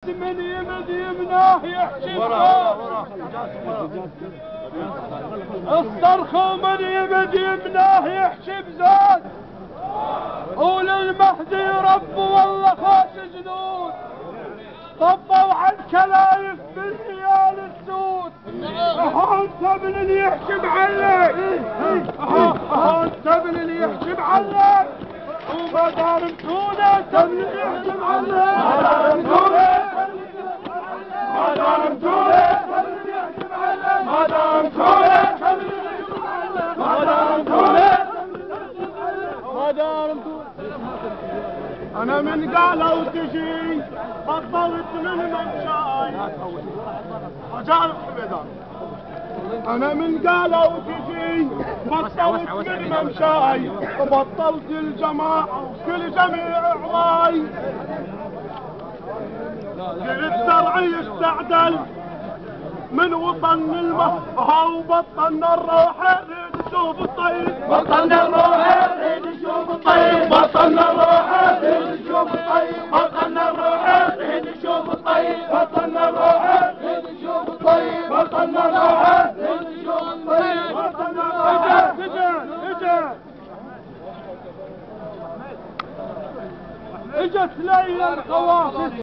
من يمناه يحشي الصرخ من يمناه يحشي بزاد وللمهدي رب والله خاش جنود طبوا عن كلايف بالريال السود. انت من اللي يحشي معلق انت من اللي يحشي معلق وما دارمتونا انت من اللي يحشي معلق أنا من قالوا تجي بطلت من ممشاي أجارب حميدان. أنا من قالوا تجي بطلت من ممشاي وبطلت الجماعة وكل جميع عواي. قلت زرعي استعدل من وطن المهر وبطلنا الروح نريد نشوف الطيب. بطلنا الروح نريد نشوف الطيب. بطلنا الروح نريد نشوف الطيب. بطلنا الروح نريد نشوف الطيب. بطلنا الروح نريد نشوف الطيب. بطلنا الروح نريد نشوف الطيب. بطلنا الروح. اجت ليلى القوافل